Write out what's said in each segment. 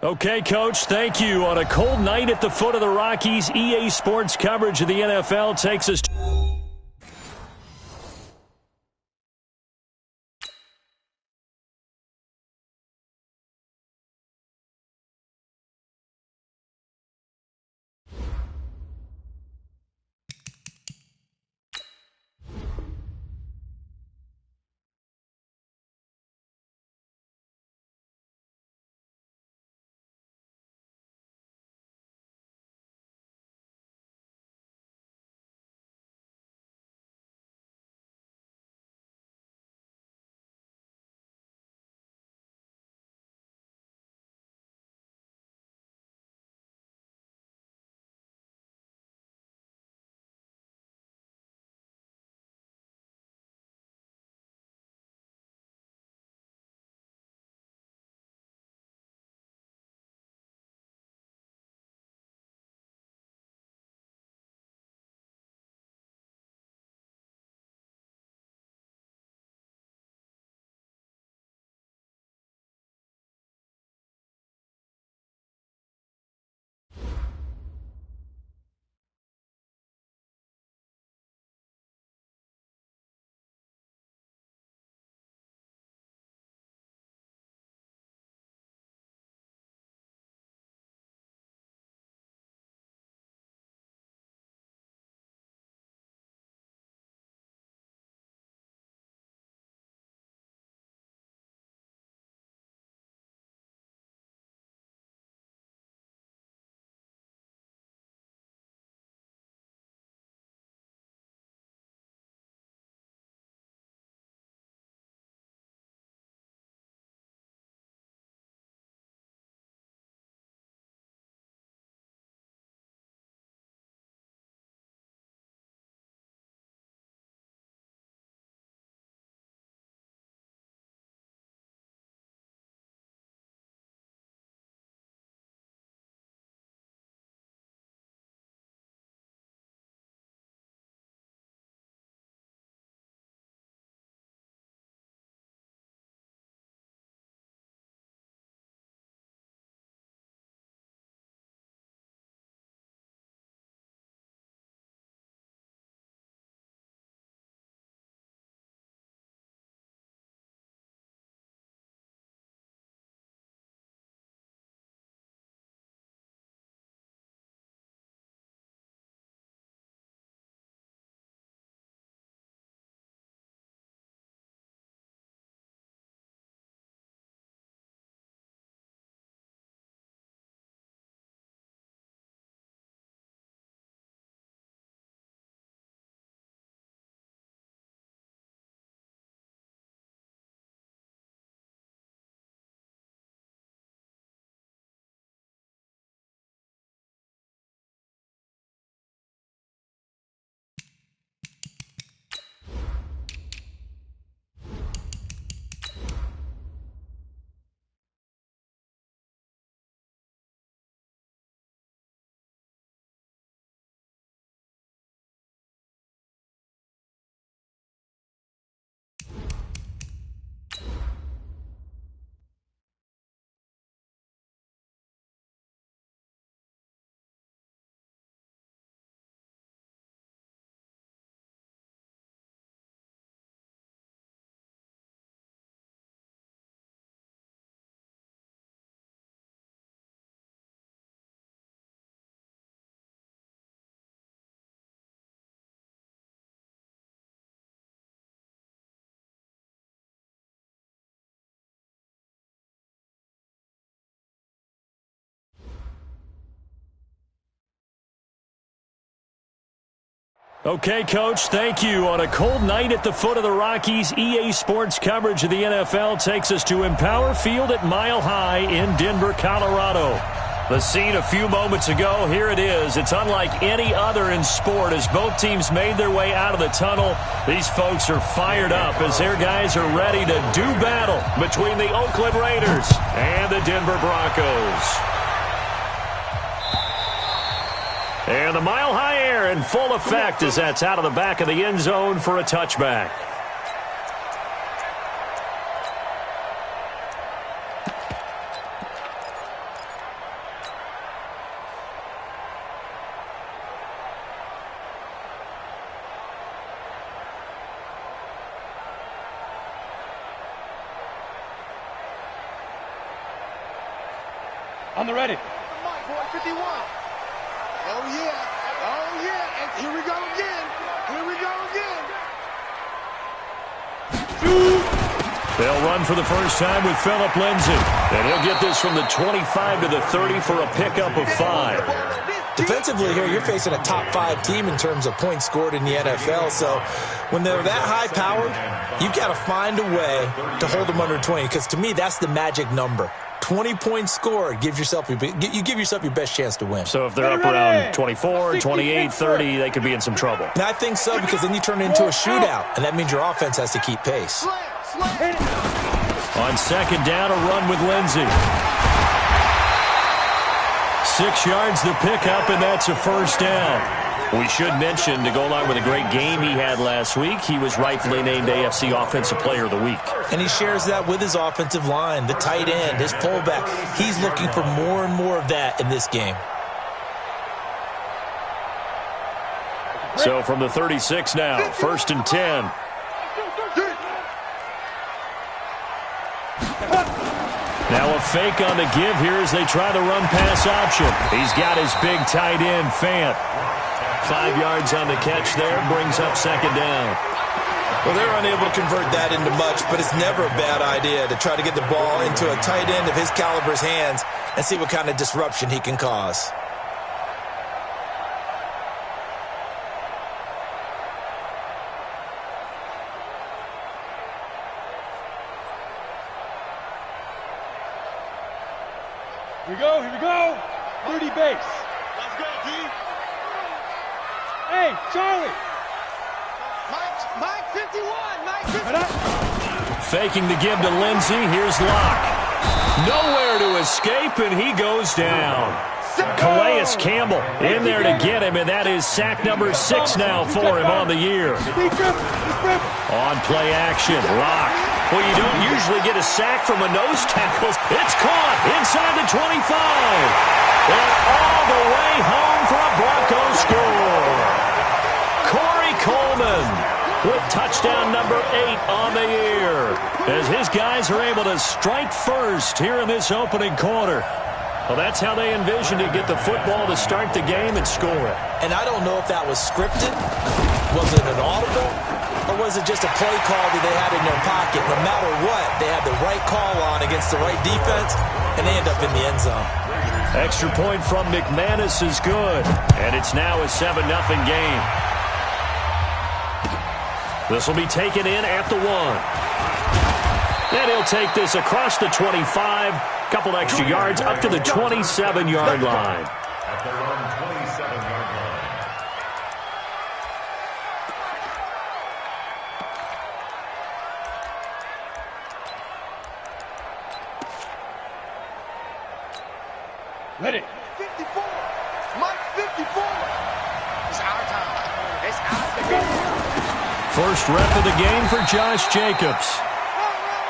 Okay, Coach, thank you. On a cold night at the foot of the Rockies, EA Sports coverage of the NFL takes us to... Okay, Coach, thank you. On a cold night at the foot of the Rockies, EA Sports coverage of the NFL takes us to Empower Field at Mile High in Denver, Colorado. The scene a few moments ago, here it is. It's unlike any other in sport as both teams made their way out of the tunnel. These folks are fired up as their guys are ready to do battle between the Oakland Raiders and the Denver Broncos. And the Mile High air in full effect as that's out of the back of the end zone for a touchback. On the ready. Mike, boy, 51. Oh, yeah. Oh, yeah. And here we go again. Here we go again. They'll run for the first time with Phillip Lindsay. And he'll get this from the 25 to the 30 for a pickup of 5. Defensively here, you're facing a top 5 team in terms of points scored in the NFL. So when they're that high-powered, you've got to find a way to hold them under 20. Because to me, that's the magic number. 20 points scored, you give yourself your best chance to win. So if they're up around 24, 28, 30, they could be in some trouble. And I think so, because then you turn it into a shootout, and that means your offense has to keep pace. On second down, a run with Lindsay. 6 yards the pickup, and that's a first down. We should mention, to go along with a great game he had last week, he was rightfully named AFC Offensive Player of the Week. And he shares that with his offensive line, the tight end, his fullback. He's looking for more and more of that in this game. So from the 36 now, 1st and 10. Now a fake on the give here as they try the run-pass option. He's got his big tight end, Fant. 5 yards on the catch there, brings up second down. Well, they're unable to convert that into much, but it's never a bad idea to try to get the ball into a tight end of his caliber's hands and see what kind of disruption he can cause. Here we go. 30 base. Let's go, D. Hey, Charlie. Mike 51. Mike 51. Faking the give to Lindsay. Here's Locke. Nowhere to escape, and he goes down. Calais Campbell in there to get him, and that is sack number 6 now for him on the year. On play action, Locke. Well, you don't usually get a sack from a nose tackle. It's caught inside the 25. And all the way home for a Broncos score. Corey Coleman with touchdown number 8 on the year, as his guys are able to strike first here in this opening quarter. Well, that's how they envisioned to get the football to start the game and score it. And I don't know if that was scripted. Was it an audible? Or was it just a play call that they had in their pocket? No matter what, they had the right call on against the right defense, and they end up in the end zone. Extra point from McManus is good, and it's now a 7-0 game. This will be taken in at the 1. And he'll take this across the 25, couple extra yards up to the 27-yard line. At their own 27-yard line. Ready. 54. Mike 54. It's our time. It's our time. First rep of the game for Josh Jacobs.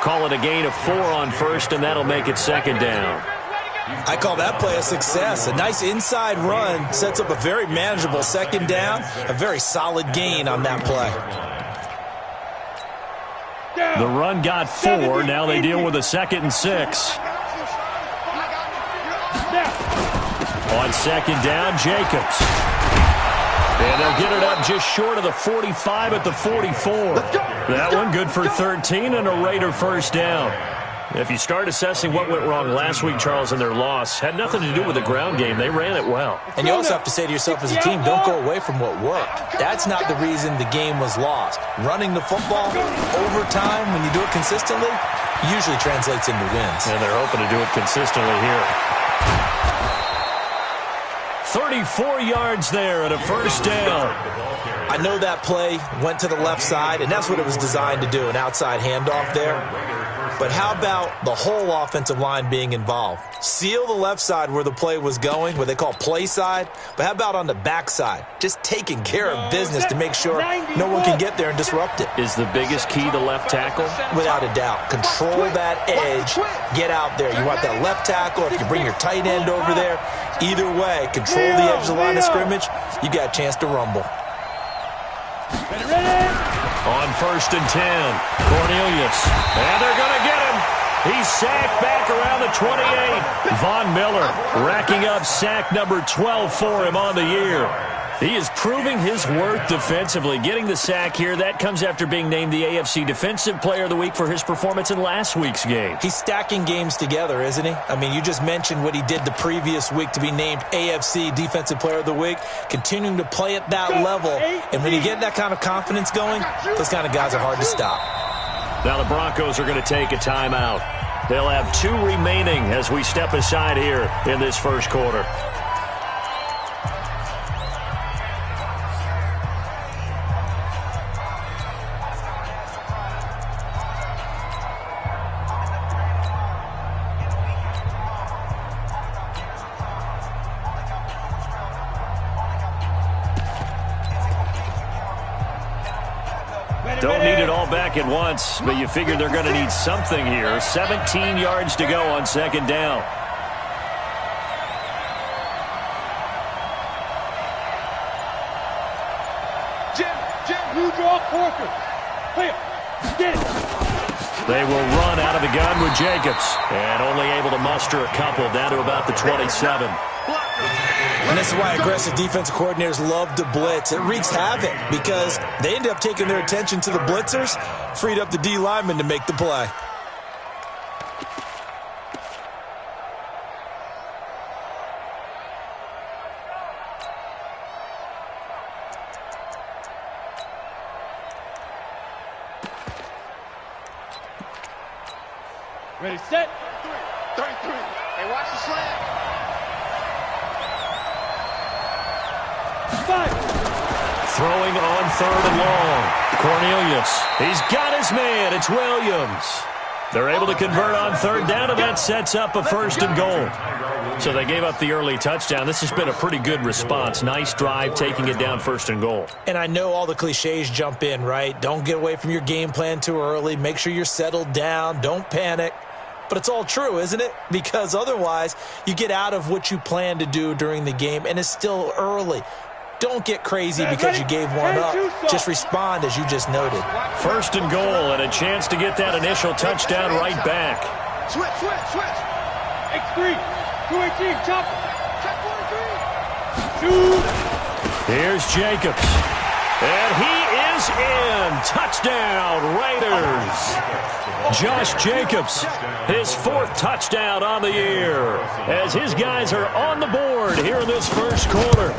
Call it a gain of 4 on first, and that'll make it second down. I call that play a success. A nice inside run sets up a very manageable second down, a very solid gain on that play. The run got 4. Now they deal with a 2nd and 6. On second down, Jacobs. And they'll get it up just short of the 45 at the 44. That one good for 13 and a Raider first down. If you start assessing what went wrong last week, Charles, in their loss, had nothing to do with the ground game. They ran it well. And you also have to say to yourself as a team, don't go away from what worked. That's not the reason the game was lost. Running the football over time, when you do it consistently, usually translates into wins. And they're hoping to do it consistently here. 34 yards there at a first down. I know that play went to the left side, and that's what it was designed to do, an outside handoff there. But how about the whole offensive line being involved? Seal the left side where the play was going, what they call play side. But how about on the back side? Just taking care of business to make sure no one can get there and disrupt it. Is the biggest key the left tackle? Without a doubt. Control that edge. Get out there. You want that left tackle. If you bring your tight end over there, either way, control the edge of the line of scrimmage, you got a chance to rumble. Ready. On 1st and 10, Cornelius. And they're going to get him. He's sacked back around the 28. Von Miller racking up sack number 12 for him on the year. He is proving his worth defensively. Getting the sack here, that comes after being named the AFC Defensive Player of the Week for his performance in last week's game. He's stacking games together, isn't he? I mean, you just mentioned what he did the previous week to be named AFC Defensive Player of the Week, continuing to play at that level. And when you get that kind of confidence going, those kind of guys are hard to stop. Now the Broncos are going to take a timeout. They'll have 2 remaining as we step aside here in this first quarter. Don't need it all back at once, but you figure they're going to need something here. 17 yards to go on second down. Jim, you draw Corker. Hey, get it. They will run out of the gun with Jacobs, and only able to muster a couple down to about the 27. And this is why aggressive defensive coordinators love to blitz. It wreaks havoc because they end up taking their attention to the blitzers, freed up the D lineman to make the play. Ready, set. 33. Hey, watch the slant. 5. Throwing on third and long. Cornelius. He's got his man. It's Williams. They're able to convert on third down, and that sets up a first and goal. So they gave up the early touchdown. This has been a pretty good response. Nice drive, taking it down first and goal. And I know all the cliches jump in, right? Don't get away from your game plan too early. Make sure you're settled down. Don't panic. But it's all true, isn't it? Because otherwise, you get out of what you plan to do during the game, and it's still early. Don't get crazy because you gave one up. Just respond as you just noted. First and goal, and a chance to get that initial touchdown right back. Switch. X3. 218, chop. Check 43. Shoot. Here's Jacobs. And he is in. Touchdown, Raiders. Josh Jacobs, his 4th touchdown on the year, as his guys are on the board here in this first quarter.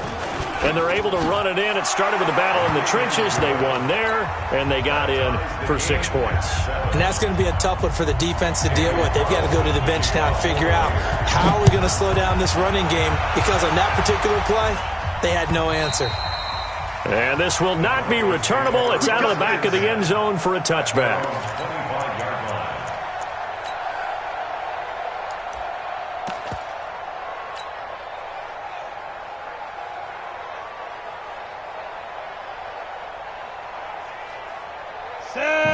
And they're able to run it in. It started with a battle in the trenches. They won there, and they got in for 6 points. And that's going to be a tough one for the defense to deal with. They've got to go to the bench now and figure out how are we going to slow down this running game, because on that particular play, they had no answer. And this will not be returnable. It's out of the back of the end zone for a touchback.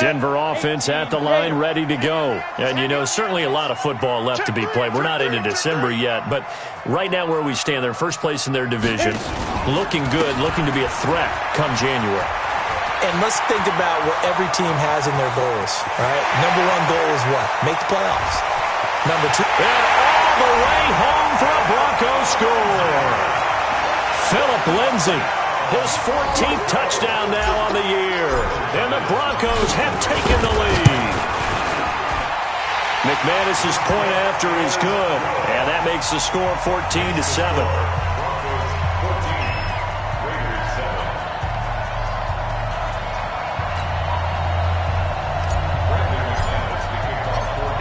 Denver offense at the line, ready to go. And, you know, certainly a lot of football left to be played. We're not into December yet, but right now where we stand, they're first place in their division, looking good, looking to be a threat come January. And let's think about what every team has in their goals, right? Number 1 goal is what? Make the playoffs. Number 2. And all the way home for a Broncos score. Philip Lindsay. His 14th touchdown now on the year. And the Broncos have taken the lead. McManus's point after is good. And that makes the score 14-7.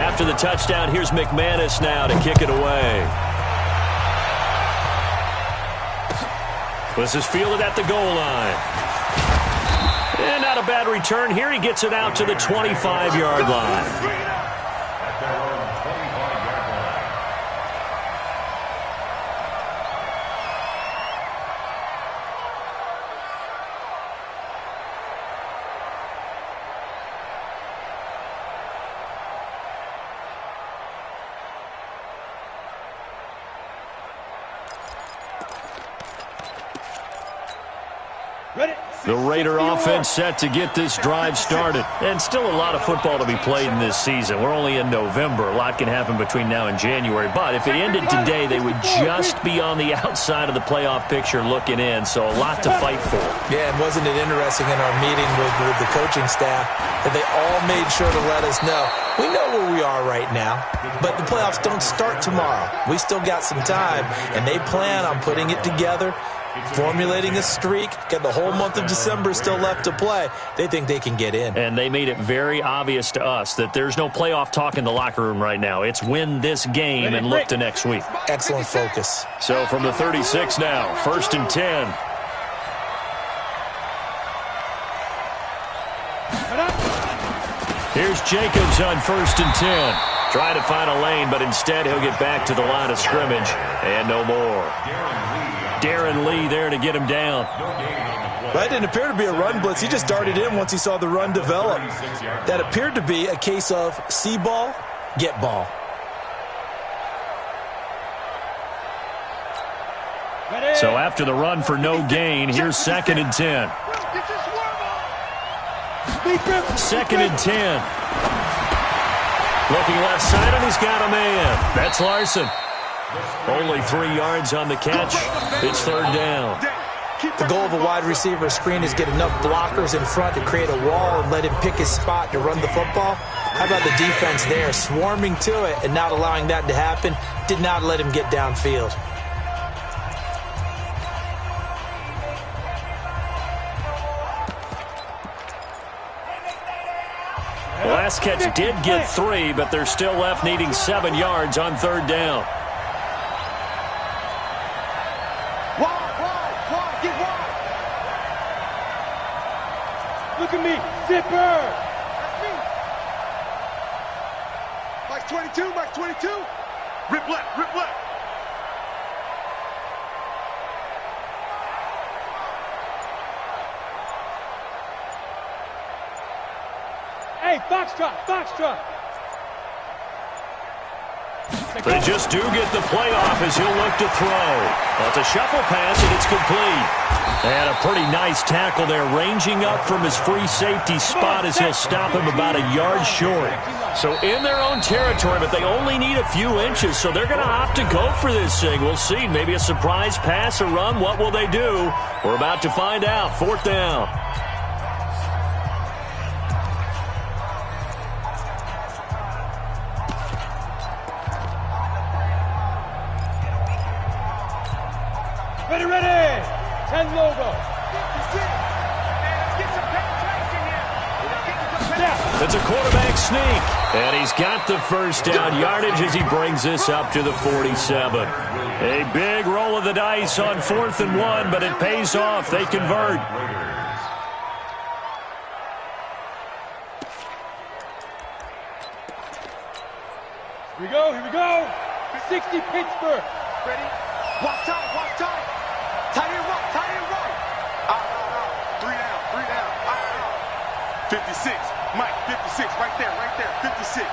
After the touchdown, here's McManus now to kick it away. This is fielded at the goal line. And not a bad return here. He gets it out to the 25-yard line. Ready, The Raider offense set to get this drive started. And still a lot of football to be played in this season. We're only in November. A lot can happen between now and January. But if it ended today, they would just be on the outside of the playoff picture looking in. So a lot to fight for. Yeah, and wasn't it interesting in our meeting with the coaching staff that they all made sure to let us know, we know where we are right now, but the playoffs don't start tomorrow. We still got some time, and they plan on putting it together, formulating a streak, got the whole month of December still left to play. They think they can get in. And they made it very obvious to us that there's no playoff talk in the locker room right now. It's win this game and look to next week. Excellent focus. So from the 36 now, 1st and 10. Here's Jacobs on 1st and 10. Trying to find a lane, but instead he'll get back to the line of scrimmage. And no more. Darren Lee there to get him down. That didn't appear to be a run blitz. He just darted in once he saw the run develop. That appeared to be a case of see ball, get ball. So after the run for no gain, here's 2nd and 10. 2nd and 10. Looking left side, and he's got a man. That's Larson. Only 3 yards on the catch. It's 3rd down. The goal of a wide receiver screen is get enough blockers in front to create a wall and let him pick his spot to run the football. How about the defense there, swarming to it and not allowing that to happen? Did not let him get downfield. The last catch did get 3, but they're still left needing 7 yards on 3rd down. Wide, get wide. Look at me, zipper. Mike 22, Mike 22. Rip left, rip left. Hey, foxtrot. They just do get the playoff as he'll look to throw. Well, it's a shuffle pass, and it's complete. And a pretty nice tackle there, ranging up from his free safety spot as he'll stop him about a yard short. So in their own territory, but they only need a few inches, so they're going to opt to go for this thing. We'll see. Maybe a surprise pass or run. What will they do? We're about to find out. 4th down. Ready. 10 logo. It's a quarterback sneak, and he's got the 1st down yardage as he brings this up to the 47. A big roll of the dice on 4th and 1, but it pays off. They convert. Here we go. 60 Pittsburgh. Ready? Walk tight. Tight end right. Out. 3 down. Out. 56. Mike, 56. Right there. 56.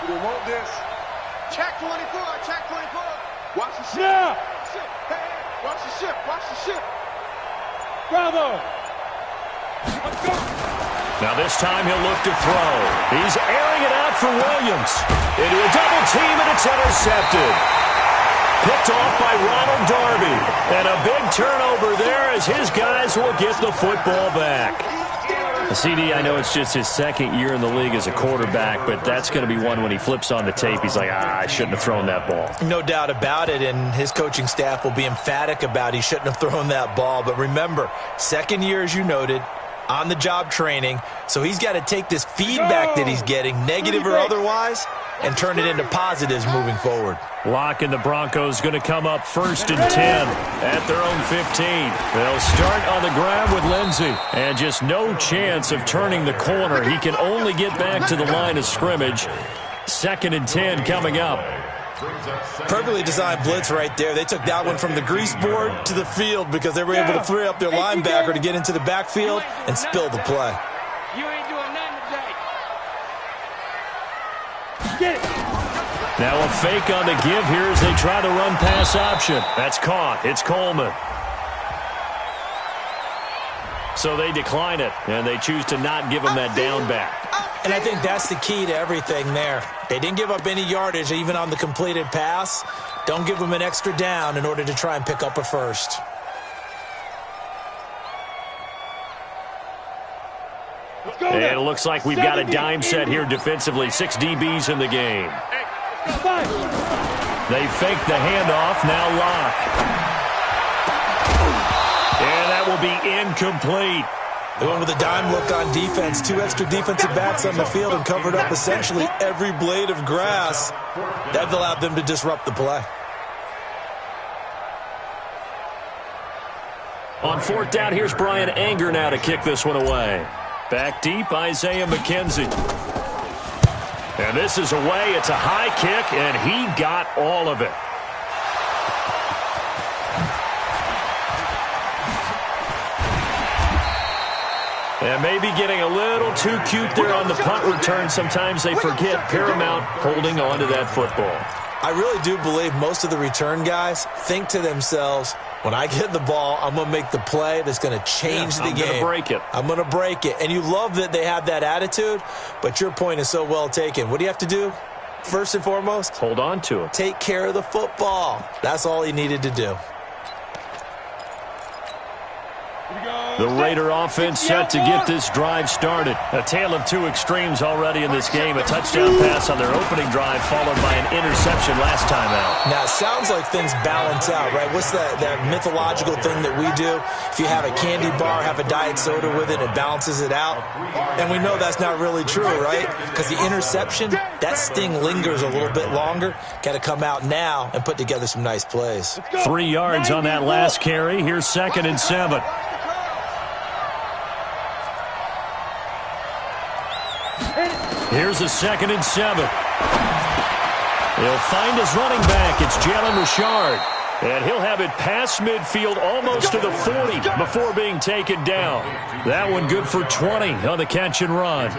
We don't want this. Check 24. Watch the ship. Yeah. Hey, watch the ship. Bravo. Let's go. Now this time he'll look to throw. He's airing it out for Williams. Into a double team, and it's intercepted. Picked off by Ronald Darby. And a big turnover there as his guys will get the football back. CD, I know it's just his 2nd year in the league as a quarterback, but that's going to be one when he flips on the tape. He's like, I shouldn't have thrown that ball. No doubt about it, and his coaching staff will be emphatic about he shouldn't have thrown that ball. But remember, 2nd year, as you noted, on-the-job training, so he's got to take this feedback that he's getting, negative or otherwise, and turn it into positives moving forward. Locke and the Broncos going to come up 1st and 10 at their own 15. They'll start on the ground with Lindsey, and just no chance of turning the corner. He can only get back to the line of scrimmage. 2nd and 10 coming up. Perfectly designed blitz right there. They took that one from the grease board to the field because they were able to free up their linebacker to get into the backfield and spill the play. You ain't doing nothing today. Get it. Now a fake on the give here as they try the run-pass option. That's caught. It's Coleman. So they decline it, and they choose to not give him that down back. And I think that's the key to everything there. They didn't give up any yardage even on the completed pass. Don't give them an extra down in order to try and pick up a first. And it looks like we've got a dime set here defensively. 6 DBs in the game. They fake the handoff, now lock. And that will be incomplete. They went with a dime look on defense. 2 extra defensive backs on the field and covered up essentially every blade of grass. That allowed them to disrupt the play. On 4th down, here's Brian Anger now to kick this one away. Back deep, Isaiah McKenzie. And this is away. It's a high kick, and he got all of it. And maybe getting a little too cute there on the punt return. Sometimes they forget paramount holding on to that football. I really do believe most of the return guys think to themselves, when I get the ball, I'm going to make the play that's going to change the game. I'm going to break it. I'm going to break it. And you love that they have that attitude, but your point is so well taken. What do you have to do? First and foremost, hold on to it. Take care of the football. That's all he needed to do. The Raider offense set to get this drive started. A tale of 2 extremes already in this game. A touchdown pass on their opening drive followed by an interception last time out. Now, it sounds like things balance out, right? What's that mythological thing that we do? If you have a candy bar, have a diet soda with it, it balances it out. And we know that's not really true, right? Because the interception, that sting lingers a little bit longer. Got to come out now and put together some nice plays. 3 yards on that last carry. Here's 2nd and 7. Here's a 2nd and 7. He'll find his running back. It's Jalen Richard. And he'll have it past midfield almost to the 40 before being taken down. That one good for 20 on the catch and run.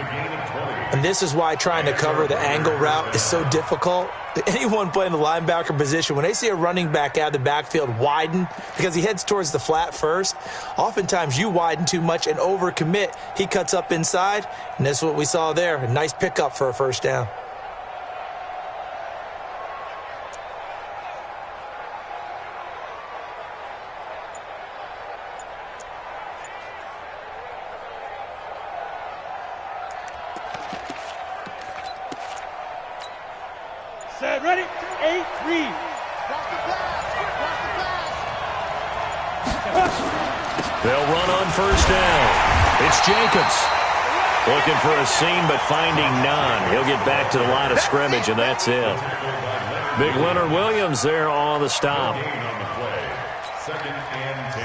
And this is why trying to cover the angle route is so difficult. Anyone playing the linebacker position, when they see a running back out of the backfield widen, because he heads towards the flat first, oftentimes you widen too much and overcommit. He cuts up inside, and that's what we saw there. A nice pickup for a first down. Set, ready? 8, read. They'll run on first down. It's Jacobs. Looking for a seam, but finding none. He'll get back to the line of scrimmage, and that's it. Big Leonard Williams there on the stop.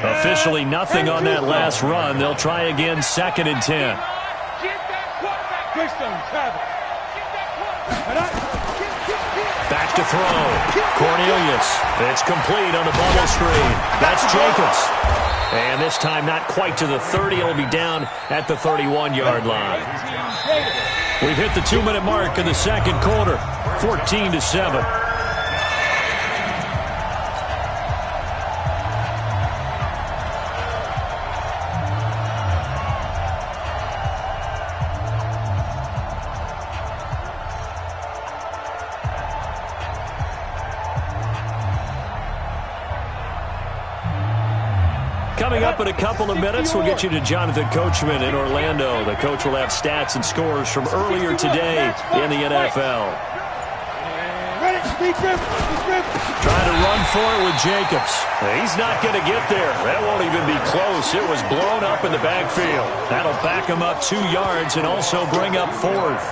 Officially nothing on that last run. They'll try again, 2nd and 10. Back to throw. Cornelius. It's complete on the bubble screen. That's Jacobs. And this time not quite to the 30. It'll be down at the 31-yard line. We've hit the 2-minute mark in the second quarter. 14-7. Coming up in a couple of minutes, we'll get you to Jonathan Coachman in Orlando. The coach will have stats and scores from earlier today in the NFL. Trying to run for it with Jacobs. He's not going to get there. That won't even be close. It was blown up in the backfield. That'll back him up 2 yards and also bring up 4th.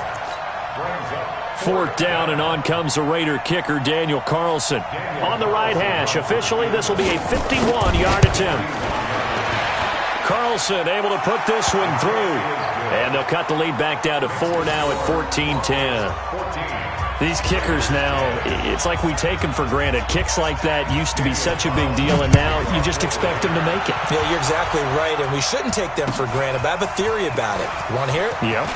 4th down, and on comes the Raider kicker, Daniel Carlson. On the right hash, officially, this will be a 51-yard attempt. Carlson able to put this one through. And they'll cut the lead back down to 4 now at 14-10. These kickers now, it's like we take them for granted. Kicks like that used to be such a big deal, and now you just expect them to make it. Yeah, you're exactly right, and we shouldn't take them for granted. But I have a theory about it. You want to hear it? Yep.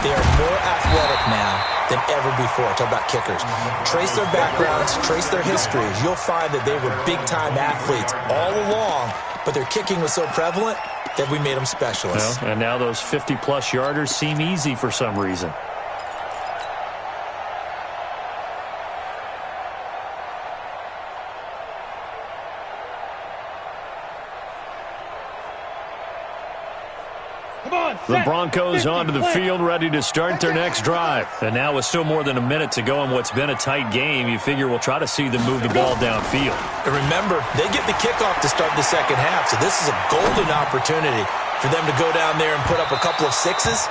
They are more athletic now than ever before. Talk about kickers. Trace their backgrounds, trace their histories. You'll find that they were big-time athletes all along, but their kicking was so prevalent that we made them specialists. Well, and now those 50-plus yarders seem easy for some reason. The Broncos onto the field, ready to start their next drive. And now with still more than a minute to go in what's been a tight game, you figure we'll try to see them move the ball downfield. And remember, they get the kickoff to start the second half, so this is a golden opportunity for them to go down there and put up a couple of sixes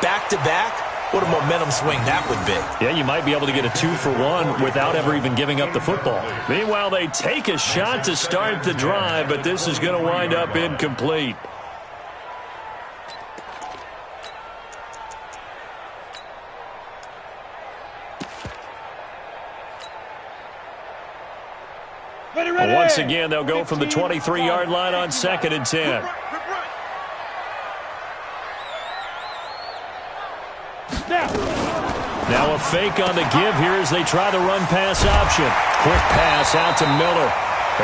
back-to-back. What a momentum swing that would be. Yeah, you might be able to get a 2-for-1 without ever even giving up the football. Meanwhile, they take a shot to start the drive, but this is going to wind up incomplete. Once again, they'll go from the 23-yard line on 2nd and 10. Now a fake on the give here as they try the run-pass option. Quick pass out to Miller.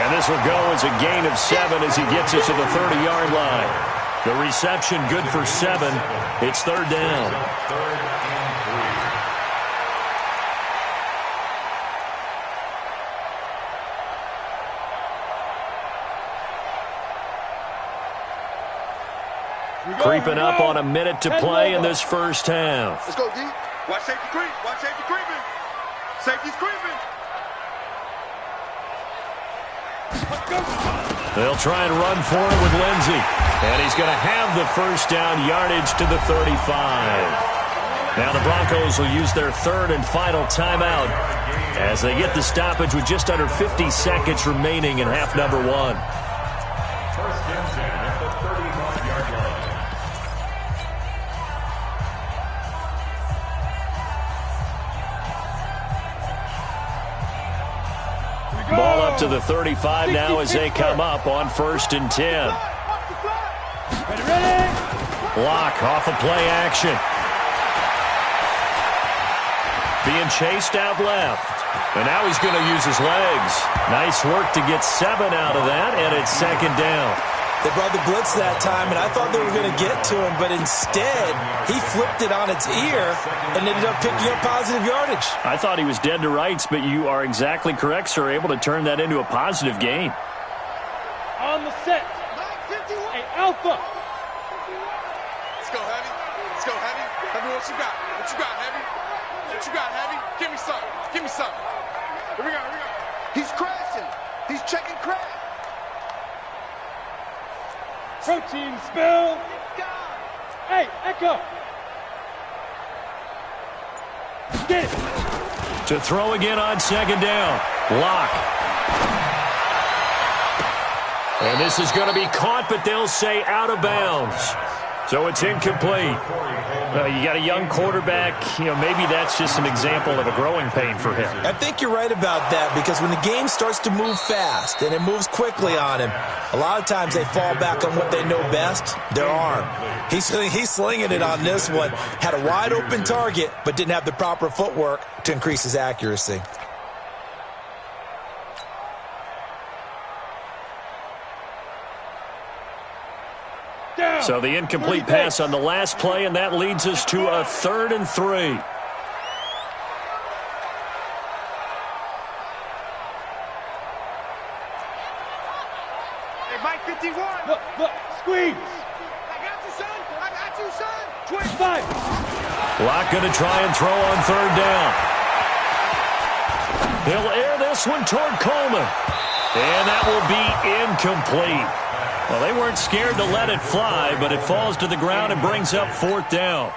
And this will go as a gain of 7 as he gets it to the 30-yard line. The reception good for 7. It's 3rd down. Creeping up on a minute to play in this first half. Let's go, D. Watch safety creep. Watch safety creeping. Safety's creeping. They'll try and run for it with Lindsey. And he's going to have the first down yardage to the 35. Now the Broncos will use their 3rd and final timeout as they get the stoppage with just under 50 seconds remaining in half number 1. First and 10 at the 35-yard line. Ball up to the 35 now as they come up on 1st and 10. Block off of play action. Being chased out left. And now he's going to use his legs. Nice work to get 7 out of that, and it's 2nd down. They brought the blitz that time, and I thought they were going to get to him, but instead, he flipped it on its ear and ended up picking up positive yardage. I thought he was dead to rights, but you are exactly correct, sir. Able to turn that into a positive gain. On the set. Hey, Alpha. Let's go, Heavy. Let's go, Heavy. Heavy, what you got? What you got, Heavy? What you got, Heavy? Give me something. Give me something. Here we go, here we go. He's crashing. He's checking crash. Protein spill. Hey, Echo. Get it. To throw again on 2nd down. Lock. And this is going to be caught, but they'll say out of bounds. So it's incomplete. You got a young quarterback. Maybe that's just an example of a growing pain for him. I think you're right about that, because when the game starts to move fast and it moves quickly on him, a lot of times they fall back on what they know best, their arm. He's slinging it on this one. Had a wide open target, but didn't have the proper footwork to increase his accuracy. So the incomplete pass on the last play, and that leads us to a 3rd and 3. Hey, Mike 51. Look, squeeze. I got you, son. I got you, son. 25. Lock going to try and throw on 3rd down. He'll air this one toward Coleman. And that will be incomplete. Well, they weren't scared to let it fly, but it falls to the ground and brings up 4th down.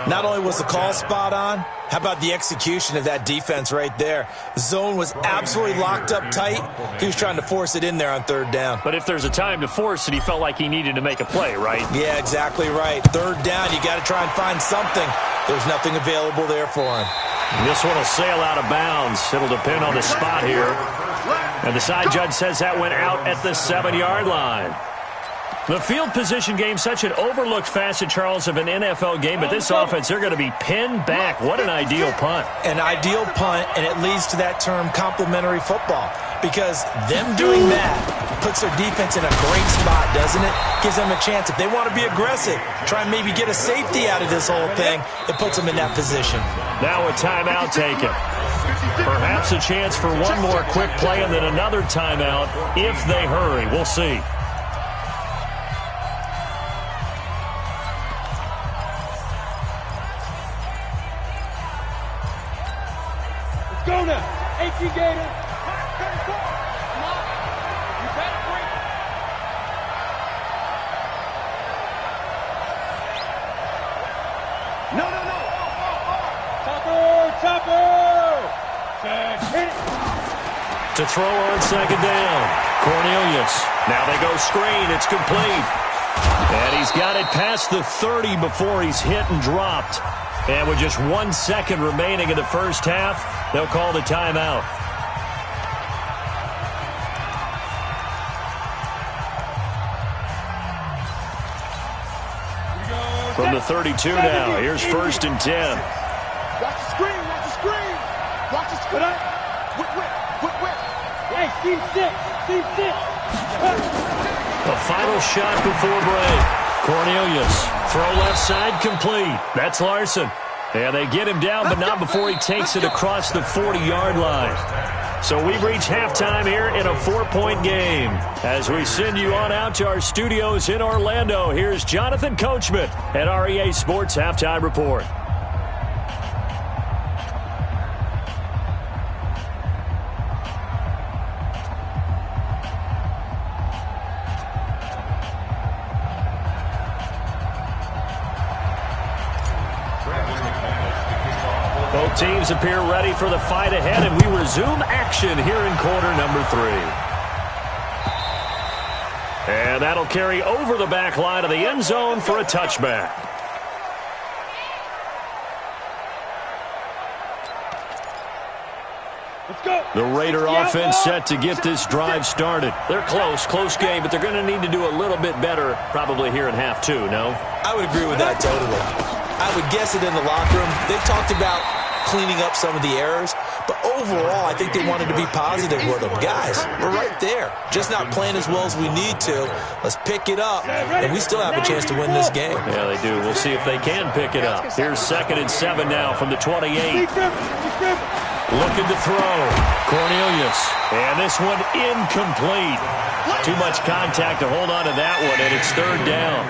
Not only was the call spot on, how about the execution of that defense right there? The zone was absolutely locked up tight. He was trying to force it in there on 3rd down. But if there's a time to force it, he felt like he needed to make a play, right? Yeah, exactly right. 3rd down, you got to try and find something. There's nothing available there for him. This one will sail out of bounds. It'll depend on the spot here. And the side judge says that went out at the 7-yard line. The field position game, such an overlooked facet, Charles, of an NFL game, but this offense, they're going to be pinned back. What an ideal punt. An ideal punt, and it leads to that term complementary football, because them doing that puts their defense in a great spot, doesn't it? Gives them a chance. If they want to be aggressive, try and maybe get a safety out of this whole thing, it puts them in that position. Now a timeout taken. Perhaps a chance for one more quick play and then another timeout if they hurry. We'll see. Go now. 18 Gator. You better bring it. No. Topper. Hit it. To throw on second down. Cornelius. Now they go screen. It's complete. And he's got it past the 30 before he's hit and dropped. And with just 1 second remaining in the first half, they'll call the timeout. From the 32 now, here's 1st and 10. Watch the screen. Watch the screen. Whip. Hey, team 6. A final shot before break. Cornelius, throw left side, complete. That's Larson. And they get him down, but not before he takes it across the 40-yard line. So we've reached halftime here in a 4-point game. As we send you on out to our studios in Orlando, here's Jonathan Coachman at REA Sports Halftime Report. Both teams appear ready for the fight ahead, and we resume action here in quarter number 3. And that'll carry over the back line of the end zone for a touchback. Let's go. The Raider offense set to get this drive started. They're close game, but they're going to need to do a little bit better probably here in half 2, no? I would agree with that totally. I would guess it in the locker room. They talked about cleaning up some of the errors, but overall, I think they wanted to be positive with them. Guys, we're right there. Just not playing as well as we need to. Let's pick it up, and we still have a chance to win this game. Yeah, they do. We'll see if they can pick it up. Here's 2nd and 7 now from the 28. Looking to throw. Cornelius. And this one incomplete. Too much contact to hold on to that one, and it's 3rd down.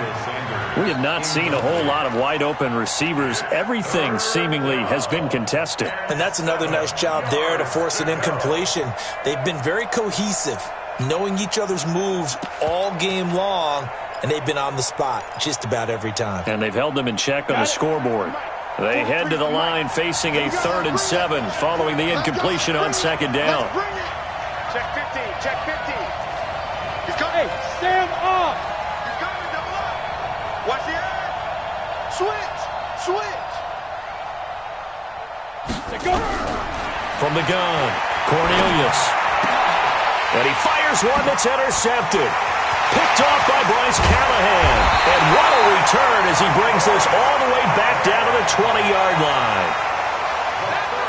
We have not seen a whole lot of wide-open receivers. Everything seemingly has been contested. And that's another nice job there to force an incompletion. They've been very cohesive, knowing each other's moves all game long, and they've been on the spot just about every time. And they've held them in check on the scoreboard. They head to the line facing a 3rd and 7 following the incompletion on 2nd down. Check 15. He's coming. Hey, stand up. He's coming, double up. Watch the edge. Switch. Let's go. From the gun, Cornelius. And he fires one that's intercepted. Picked off by Bryce Callahan. And what a return as he brings this all the way back down to the 20-yard line.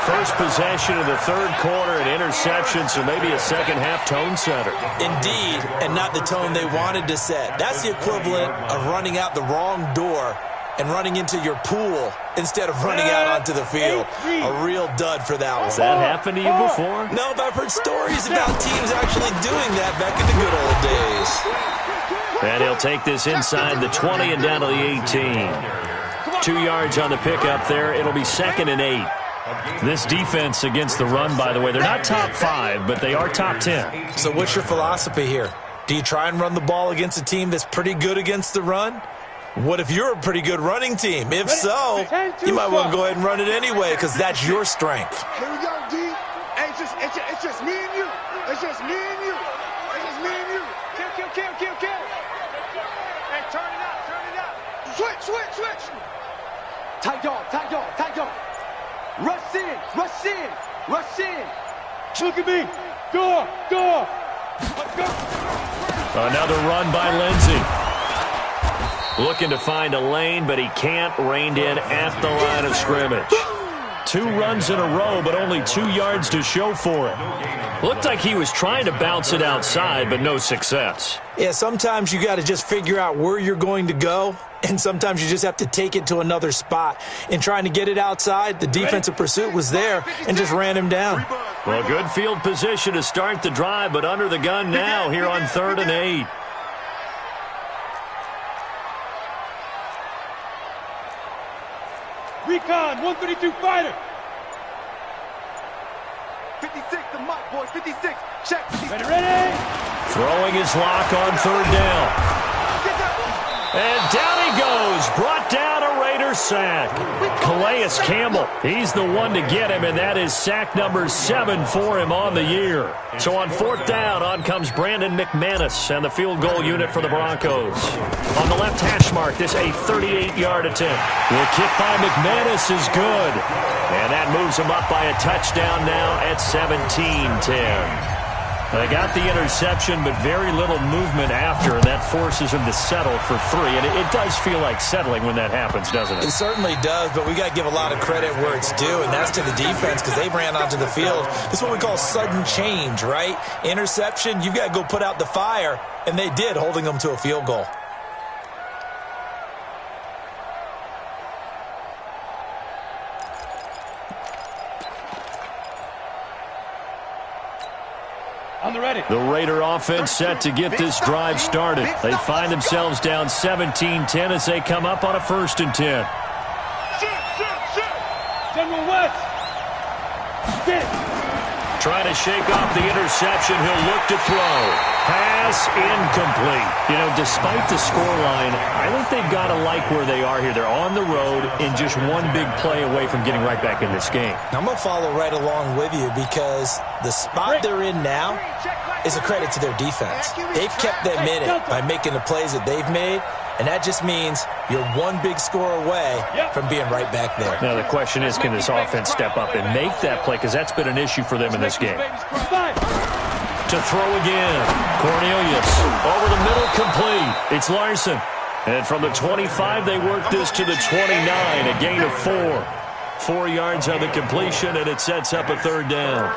First possession of the 3rd quarter, an interception, so maybe a second-half tone setter. Indeed, and not the tone they wanted to set. That's the equivalent of running out the wrong door and running into your pool instead of running out onto the field. A real dud for that one. Has that happened to you before? No, but I've heard stories about teams actually doing that back in the good old days. And he'll take this inside the 20 and down to the 18. 2 yards on the pickup there. It'll be 2nd and 8. This defense against the run, by the way, they're not top 5, but they are top 10. So what's your philosophy here? Do you try and run the ball against a team that's pretty good against the run? What if you're a pretty good running team? If so, you might want to go ahead and run it anyway because that's your strength. Here we go, D. Hey, it's just me and you. It's just me and you. Kill. Hey, turn it out. Switch. Tight dog. Rush in. Rush in. Rush in. Look at me. Door. Door. Let's go. Another run by Lindsey. Looking to find a lane, but he can't. Reined in at the line of scrimmage. 2 runs in a row, but only 2 yards to show for it. Looked like he was trying to bounce it outside, but no success. Yeah, sometimes you got to just figure out where you're going to go, and sometimes you just have to take it to another spot. In trying to get it outside, the defensive pursuit was there and just ran him down. Well, good field position to start the drive, but under the gun now here on 3rd and 8. Recon, 132 fighter. 56, the mock boys. 56. Check. 56. Ready. Throwing his lock on 3rd down. And down he goes. Brought down a Raider sack. Calais Campbell, he's the one to get him, and that is sack number 7 for him on the year. So on 4th down, on comes Brandon McManus and the field goal unit for the Broncos. On the left hash mark, this a 38-yard attempt. The kick by McManus is good. And that moves him up by a touchdown now at 17-10. They got the interception, but very little movement after, and that forces him to settle for 3. And it does feel like settling when that happens, doesn't it? It certainly does, but we got to give a lot of credit where it's due, and that's to the defense because they ran onto the field. This is what we call sudden change, right? Interception, you've got to go put out the fire, and they did, holding them to a field goal. On the ready. The Raider offense set to get this drive started. They find themselves down 17-10 as they come up on a 1st and 10. General West. Get it. Trying to shake off the interception. He'll look to throw. Pass incomplete. You know, despite the scoreline, I think they've got to like where they are here. They're on the road and just one big play away from getting right back in this game. I'm going to follow right along with you because the spot they're in now is a credit to their defense. They've kept them in it by making the plays that they've made, and that just means you're one big score away from being right back there. Now, the question is, can this offense step up and make that play? Because that's been an issue for them in this game. To throw again. Cornelius over the middle, complete. It's Larson. And from the 25, they work this to the 29, a gain of 4. 4 yards on the completion, and it sets up a 3rd down.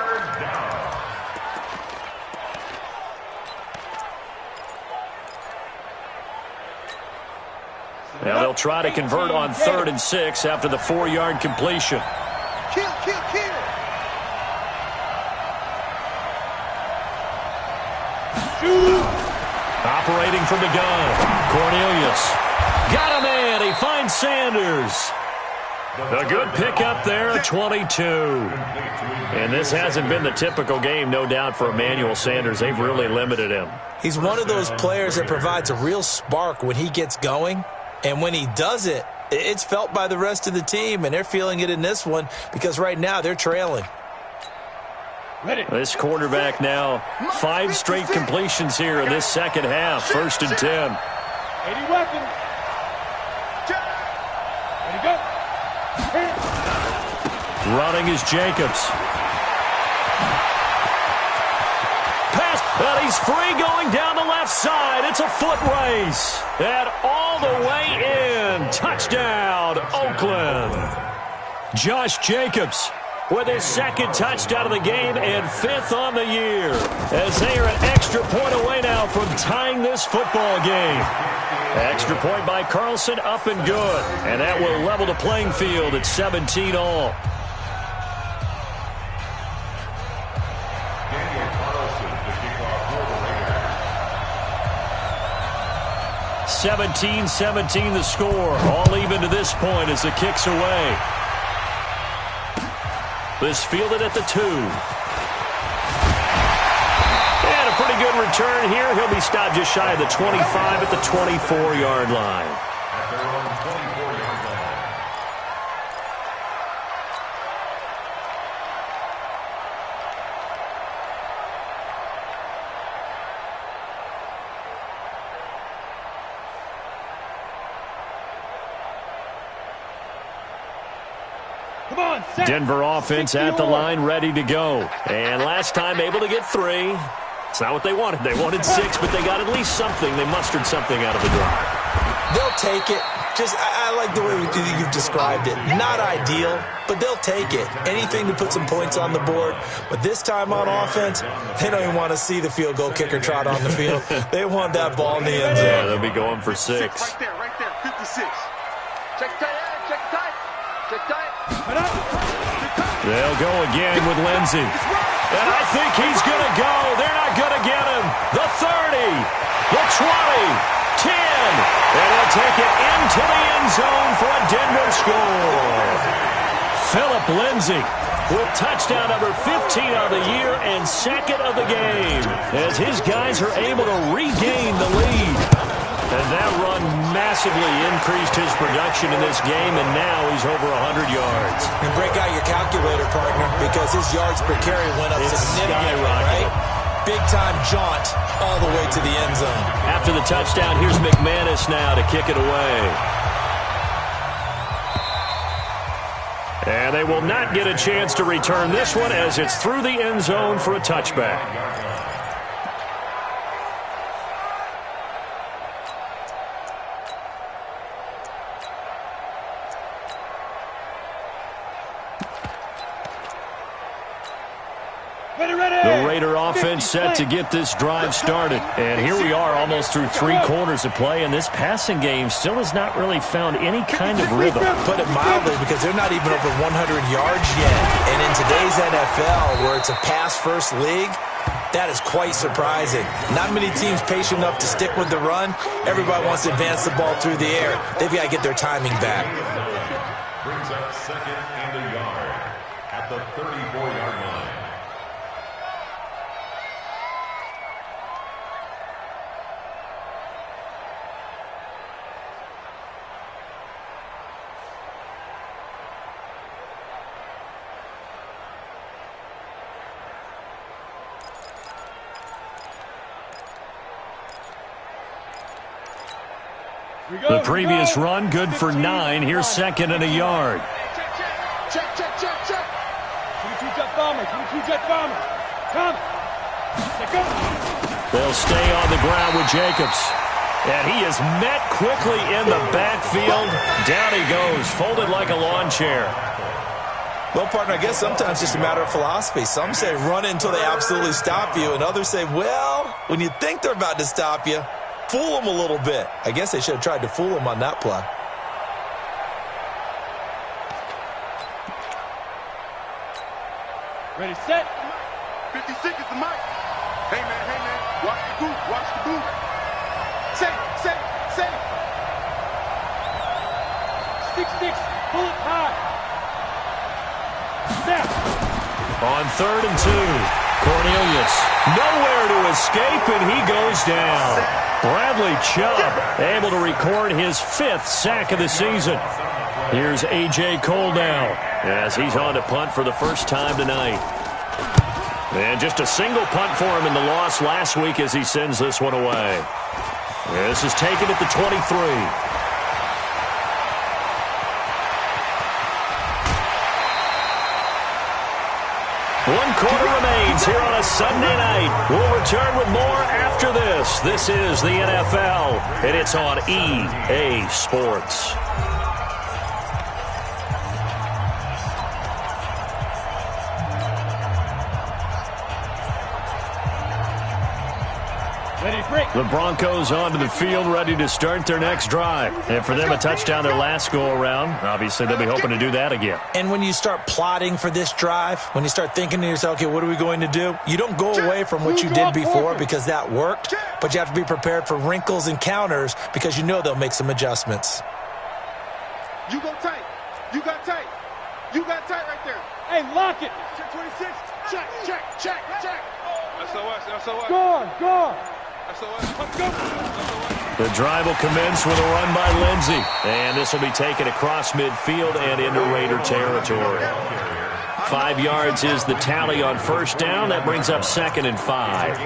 Now they'll try to convert on 3rd and 6 after the 4-yard completion. Kill, kill, kill. Operating from the gun. Cornelius. Got a man. He finds Sanders. A good pickup there at 22. And this hasn't been the typical game, no doubt, for Emmanuel Sanders. They've really limited him. He's one of those players that provides a real spark when he gets going. And when he does it, it's felt by the rest of the team, and they're feeling it in this one because right now they're trailing. Ready. This quarterback now, 5 straight completions here in this second half. 1st and 10. 80 weapons. Ready, go. Running is Jacobs. Pass, but he's free going down the left side. It's a foot race. And all the way in. Touchdown, Oakland. Josh Jacobs with his 2nd touchdown of the game and 5th on the year, as they are an extra point away now from tying this football game. Extra point by Carlson, up and good. And that will level the playing field at 17 all. 17-17 the score. All even to this point as the kick's away. This fielded at the 2. And a pretty good return here. He'll be stopped just shy of the 25 at the 24-yard line. Come on, set. Denver offense at the line, ready to go. And last time able to get 3. It's not what they wanted. They wanted 6, but they got at least something. They mustered something out of the drive. They'll take it. I like the way you've described it. Not ideal, but they'll take it. Anything to put some points on the board. But this time on offense, they don't even want to see the field goal kicker trot on the field. They want that ball in the end zone. Yeah, they'll be going for 6. Right there, 56. Check tight, check tight, check tight. They'll go again with Lindsey. And I think he's going to go. They're not going to get him. The 30, the 20. 10, and he'll take it into the end zone for a Denver score. Philip Lindsey with touchdown number 15 of the year and second of the game as his guys are able to regain the lead. And that run massively increased his production in this game, and now he's over 100 yards. And break out your calculator, partner, because his yards per carry went up significantly, right? Big-time jaunt all the way to the end zone. After the touchdown, here's McManus now to kick it away. And they will not get a chance to return this one as it's through the end zone for a touchback. The Raider offense set to get this drive started. And here we are almost through 3 quarters of play, and this passing game still has not really found any kind of rhythm. Put it mildly, because they're not even over 100 yards yet. And in today's NFL, where it's a pass-first league, that is quite surprising. Not many teams patient enough to stick with the run. Everybody wants to advance the ball through the air. They've got to get their timing back. Brings up 2nd and a yard at the 34-yard line. The previous run, good for 9. Here's 2nd and a yard. Check. 22 jet bomber. Come. Let's go. They'll stay on the ground with Jacobs. And he is met quickly in the backfield. Down he goes, folded like a lawn chair. Well, partner, I guess sometimes it's just a matter of philosophy. Some say run until they absolutely stop you, and others say, well, when you think they're about to stop you, fool them a little bit. I guess they should have tried to fool them on that play. Ready, set. 56 is the mic. Hey, man. Watch the boot. Say. 6-6. Pull it high. Snap. On 3rd and 2. Cornelius. Nowhere to escape, and he goes down. Bradley Chubb able to record his 5th sack of the season. Here's A.J. Cole now as he's on to punt for the first time tonight. And just a single punt for him in the loss last week as he sends this one away. This is taken at the 23. 1 quarter remains here on a Sunday night. We'll return with more after this. This is the NFL, and it's on EA Sports. The Broncos onto the field, ready to start their next drive. And for them, a touchdown their last go-around. Obviously, they'll be hoping to do that again. And when you start plotting for this drive, when you start thinking to yourself, okay, what are we going to do? You don't go away from what you did before because that worked, but you have to be prepared for wrinkles and counters because you know they'll make some adjustments. You go tight. You got tight. You got tight right there. Hey, lock it. Check 26. Check. SOS. Go. The drive will commence with a run by Lindsey. And this will be taken across midfield and into Raider territory. 5 yards is the tally on first down. That brings up 2nd and 5.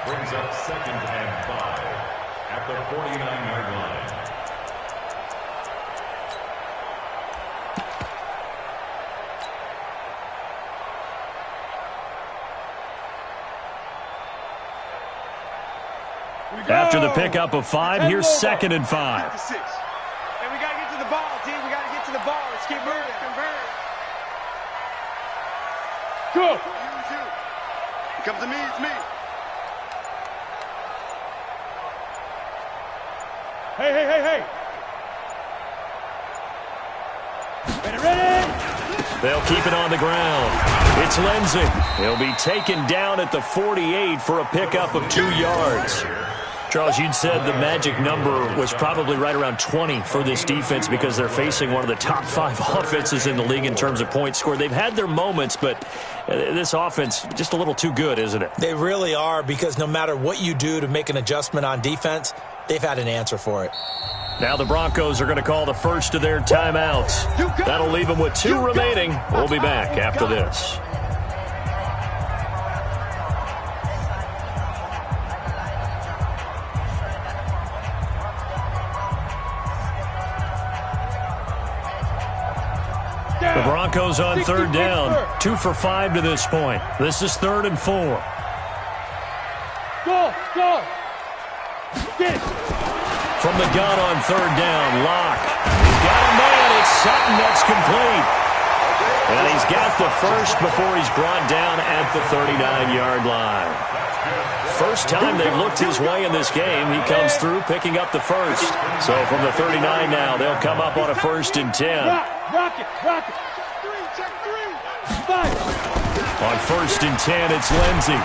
Brings up 2nd and 5 at the 49-yard line. After the pickup of 5, here's 2nd and 5. 56. And we got to get to the ball, team. We got to get to the ball. Let's keep moving. Go. You. It comes to me, it's me. Hey. Ready. They'll keep it on the ground. It's Lindsey. He'll be taken down at the 48 for a pickup of 2 yards. Charles, you'd said the magic number was probably right around 20 for this defense because they're facing one of the top 5 offenses in the league in terms of points scored. They've had their moments, but this offense just a little too good, isn't it? They really are, because no matter what you do to make an adjustment on defense, they've had an answer for it. Now the Broncos are going to call the first of their timeouts. That'll leave them with 2 remaining. We'll be back after this. The Broncos on 3rd down. 2 for 5 to this point. This is 3rd and 4. Go. Get it. From the gun on 3rd down, Locke. He's got a man. It's Sutton that's complete. And he's got the first before he's brought down at the 39-yard line. First time they've looked his way in this game, he comes through picking up the first. So from the 39 now, they'll come up on a 1st and 10. Rock it. Check 3. 5. On 1st and 10, it's Lindsey.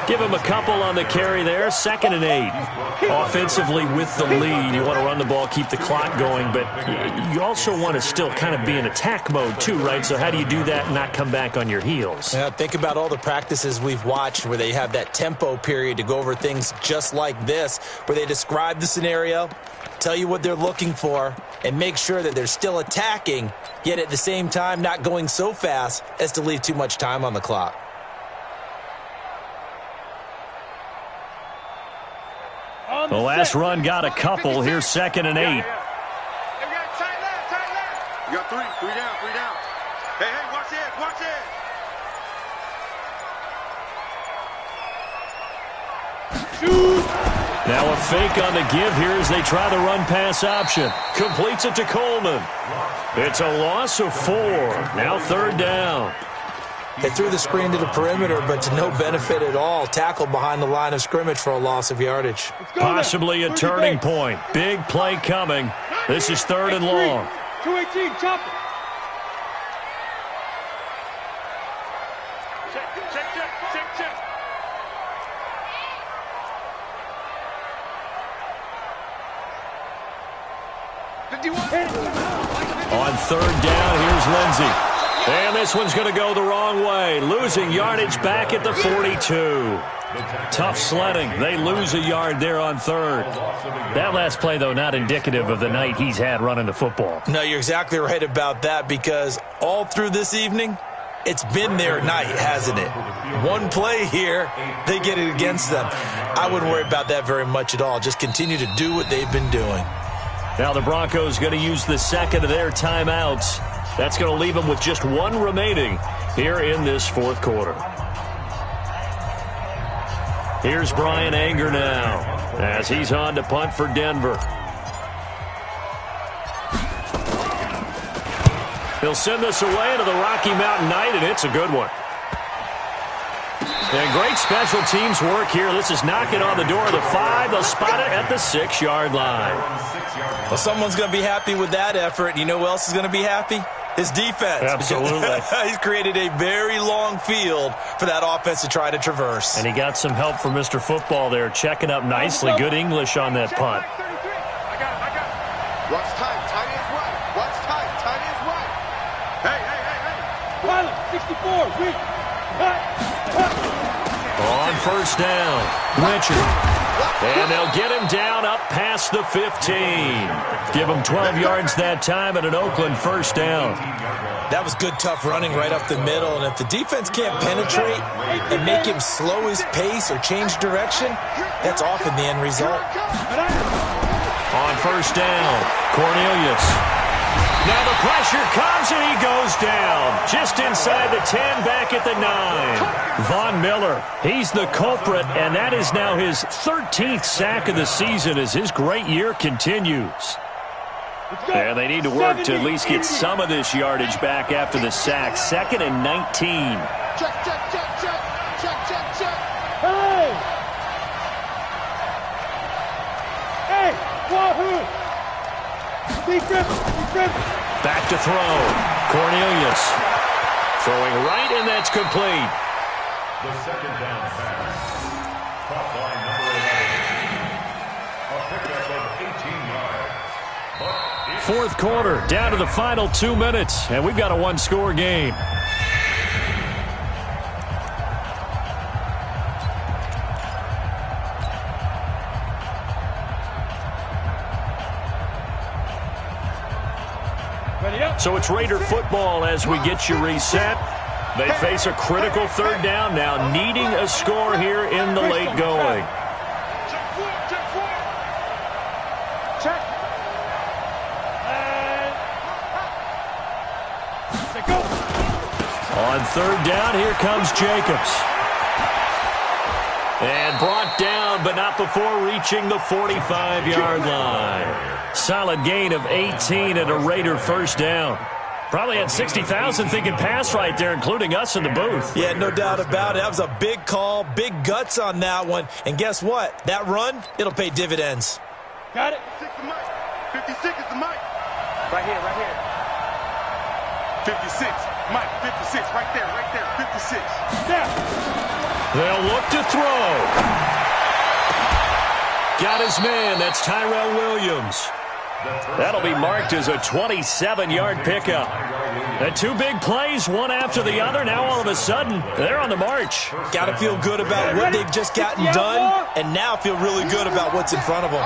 Give him a couple on the carry there. 2nd and 8. Offensively with the lead, you want to run the ball, keep the clock going, but you also want to still kind of be in attack mode too, right? So how do you do that and not come back on your heels? Yeah, think about all the practices we've watched where they have that tempo period to go over things just like this, where they describe the scenario, tell you what they're looking for, and make sure that they're still attacking, yet at the same time not going so fast as to leave too much time on the clock. The last run got a couple. Here's 2nd and 8. We got tight left. You got 3 down. Hey, watch it. Shoot. Now a fake on the give here as they try the run-pass option. Completes it to Coleman. It's a loss of 4. Now 3rd down. They threw the screen to the perimeter, but to no benefit at all. Tackled behind the line of scrimmage for a loss of yardage. Possibly a turning point. Big play coming. This is 3rd and long. 218, chop it. Check. On 3rd down, here's Lindsey. And this one's going to go the wrong way. Losing yardage back at the 42. Tough sledding. They lose a yard there on 3rd. That last play, though, not indicative of the night he's had running the football. No, you're exactly right about that, because all through this evening, it's been their night, hasn't it? One play here, they get it against them. I wouldn't worry about that very much at all. Just continue to do what they've been doing. Now the Broncos going to use the 2nd of their timeouts. That's going to leave them with just 1 remaining here in this 4th quarter. Here's Brian Anger now as he's on to punt for Denver. He'll send this away into the Rocky Mountain Night, and it's a good one. And great special teams work here. This is knocking on the door of the 5. They'll spot it at the 6-yard line. Well, someone's going to be happy with that effort. You know who else is going to be happy? His defense. Absolutely. He's created a very long field for that offense to try to traverse. And he got some help from Mr. Football there, checking up nicely. Good English on that punt. I got it. Watch tight ends right. Watch tight ends right. Hey. Pilot, 64, weak. On 1st down, Richard. And they'll get him down up past the 15. Give him 12 yards that time and an Oakland 1st down. That was good, tough running right up the middle. And if the defense can't penetrate and make him slow his pace or change direction, that's often the end result. On 1st down, Cornelius. Now the pressure comes and he goes down. Just inside the 10, back at the 9. Von Miller, he's the culprit, and that is now his 13th sack of the season as his great year continues. And they need to work to at least get some of this yardage back after the sack. 2nd and 19. Check, check, check, check. Check, check, check. Hey! Hey! Wahoo! Defense! Defense! Back to throw. Cornelius. Throwing right, and that's complete. The second down pass. Caught by number 11. A pickup of 18 yards. Fourth quarter, down to the final 2 minutes, and we've got a one-score game. So it's Raider football as we get you reset. They face a critical third down now, needing a score here in the late going. Check. On third down, here comes Jacobs. And brought down, but not before reaching the 45-yard line. Solid gain of 18 and a Raider first down. Probably had 60,000 thinking pass right there, including us in the booth. Yeah, no doubt about it. That was a big call, big guts on that one. And guess what? That run, it'll pay dividends. Got it. 56 is the mic. Right here, right here. 56. Mike, 56. Right there, 56. Snap. They'll look to throw. Got his man. That's Tyrell Williams. That'll be marked as a 27-yard pickup. And two big plays, one after the other. Now all of a sudden, they're on the march. Got to feel good about what they've just gotten done, and now feel really good about what's in front of them.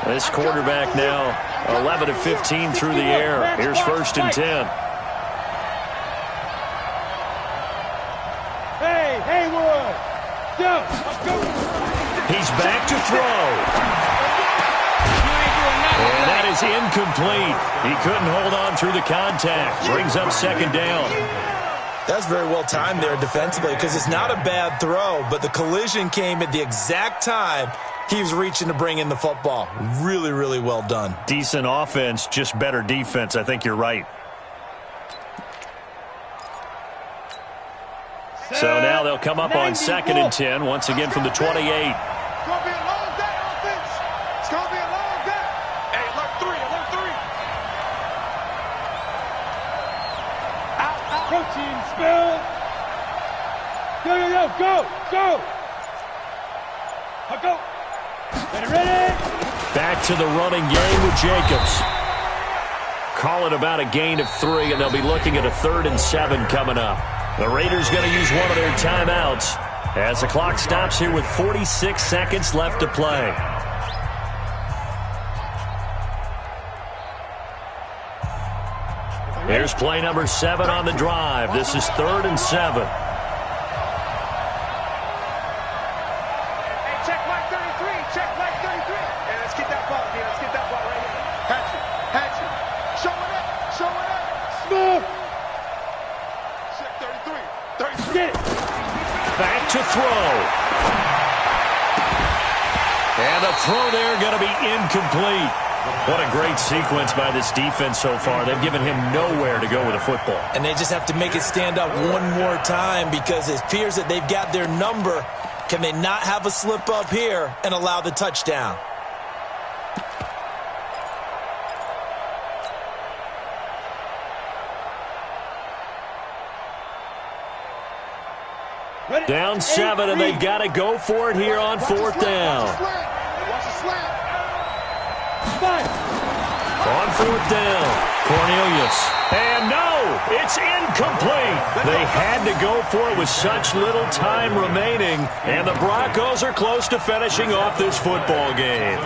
This quarterback now 11 of 15 through the air. Here's 1st and 10. Hey, Haywood. Go. Let's go. He's back to throw. And that is incomplete. He couldn't hold on through the contact. Brings up 2nd down. That's very well timed there defensively because it's not a bad throw, but the collision came at the exact time he was reaching to bring in the football. Really, really well done. Decent offense, just better defense. I think you're right. So now they'll come up on 2nd and 10, once again from the 28. It's going to be a long day, offense. It's going to be a long day. Hey, alert 3, alert 3. Out. Protein spill. Go. Go. Ready. Back to the running game with Jacobs. Call it about a gain of 3, and they'll be looking at a 3rd and 7 coming up. The Raiders going to use one of their timeouts as the clock stops here with 46 seconds left to play. Here's play number 7 on the drive. This is 3rd and 7. Hey, check Mike 33. Check Mike 33. Hey, let's get that ball here. Let's get that ball right here. Hatchet. Show it up. Smooth. Check 33. Get it. Back to throw. And the throw there going to be incomplete. What a great sequence by this defense so far. They've given him nowhere to go with the football. And they just have to make it stand up one more time because it appears that they've got their number. Can they not have a slip up here and allow the touchdown? Down 7, and they've got to go for it here on 4th down. Watch the slant. On 4th down, Cornelius. And no, it's incomplete. They had to go for it with such little time remaining, and the Broncos are close to finishing off this football game.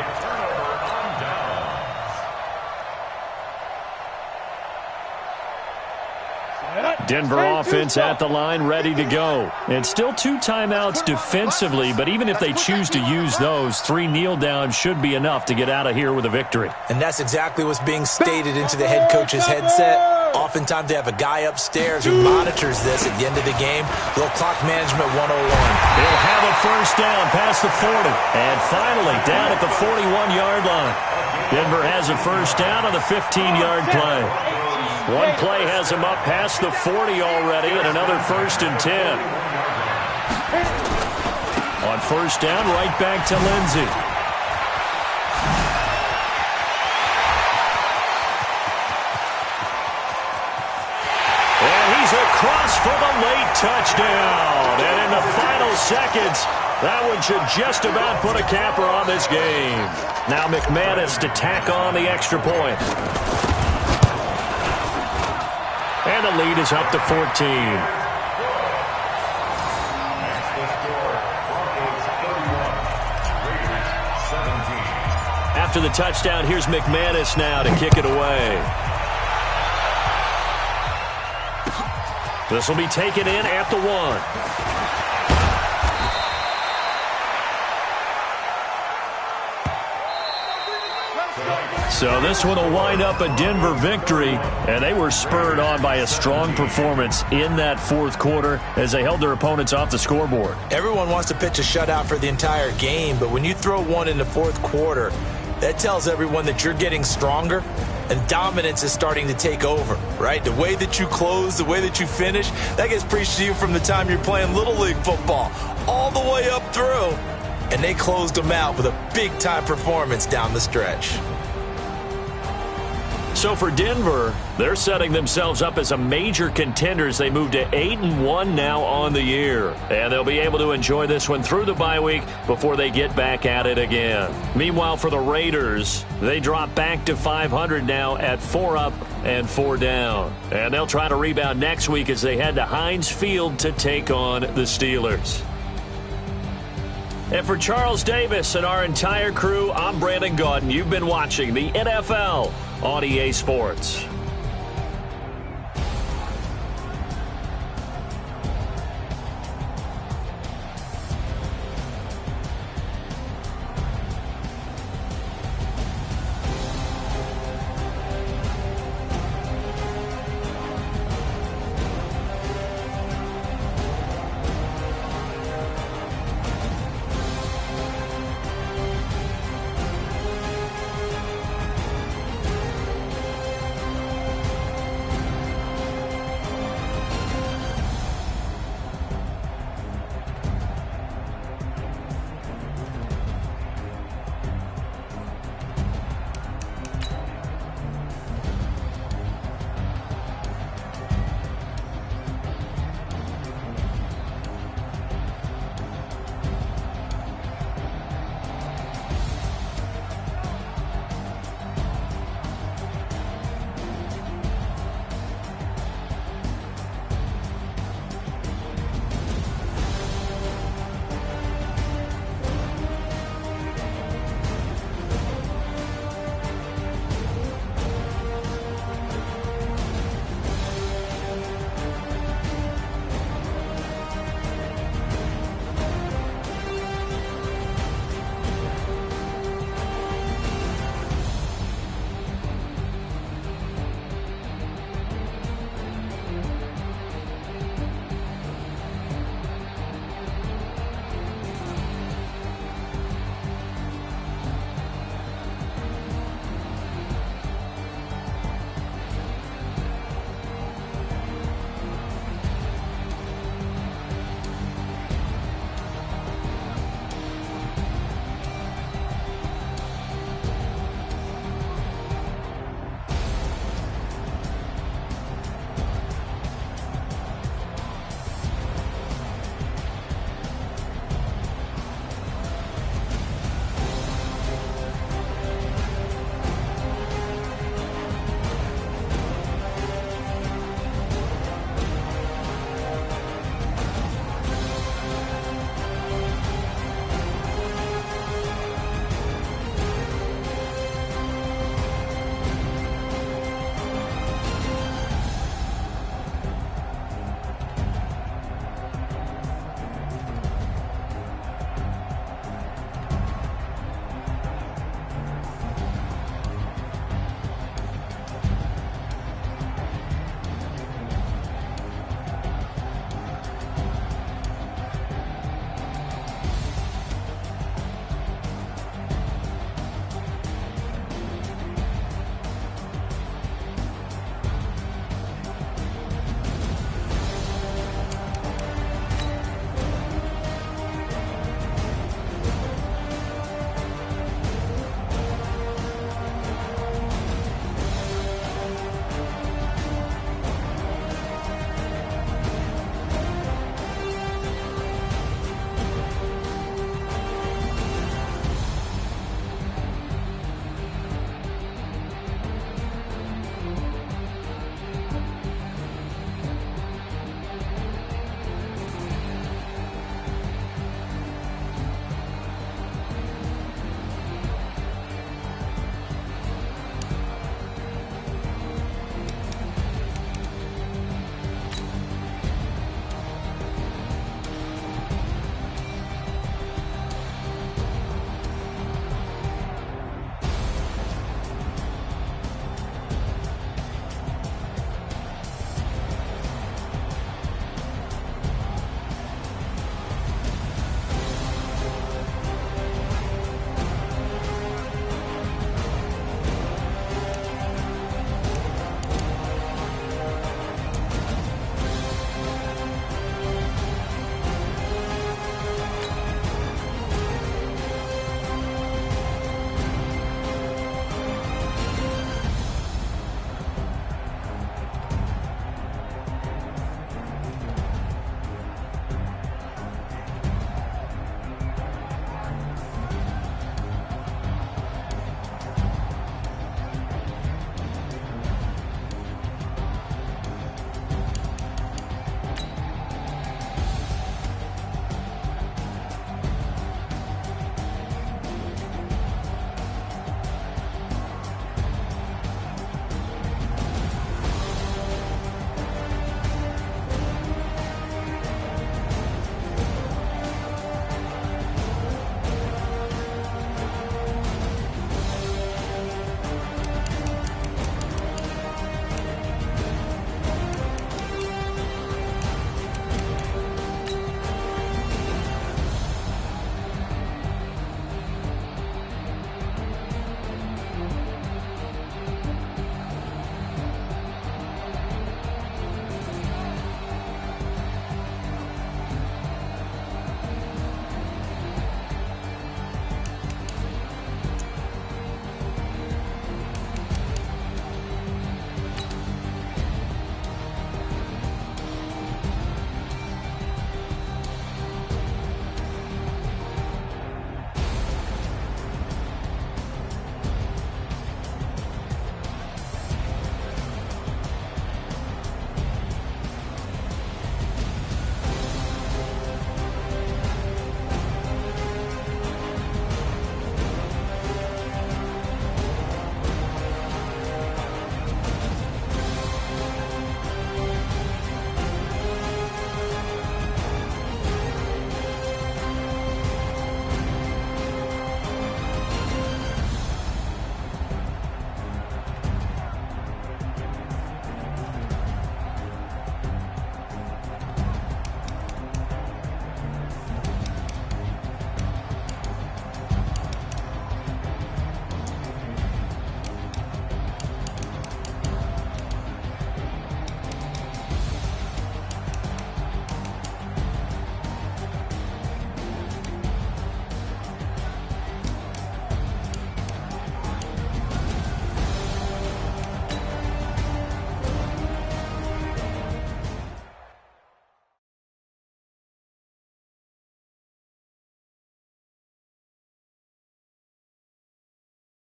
Denver offense at the line, ready to go. And still 2 timeouts defensively, but even if they choose to use those, 3 kneel downs should be enough to get out of here with a victory. And that's exactly what's being stated into the head coach's headset. Oftentimes they have a guy upstairs who monitors this at the end of the game. Little clock management 101. He'll have a first down past the 40. And finally, down at the 41-yard line. Denver has a first down on the 15-yard play. One play has him up past the 40 already, and another 1st and 10. On first down, right back to Lindsey. And he's across for the late touchdown. And in the final seconds, that one should just about put a capper on this game. Now McManus to tack on the extra point. And the lead is up to 14. After the touchdown, here's McManus now to kick it away. This will be taken in at the 1. So this one will wind up a Denver victory, and they were spurred on by a strong performance in that 4th quarter as they held their opponents off the scoreboard. Everyone wants to pitch a shutout for the entire game, but when you throw one in the 4th quarter, that tells everyone that you're getting stronger and dominance is starting to take over, right? The way that you close, the way that you finish, that gets preached to you from the time you're playing Little League football all the way up through. And they closed them out with a big-time performance down the stretch. So for Denver, they're setting themselves up as a major contender as they move to 8-1 now on the year. And they'll be able to enjoy this one through the bye week before they get back at it again. Meanwhile, for the Raiders, they drop back to 500 now at 4 up and 4 down. And they'll try to rebound next week as they head to Heinz Field to take on the Steelers. And for Charles Davis and our entire crew, I'm Brandon Gaudin. You've been watching the NFL on EA Sports.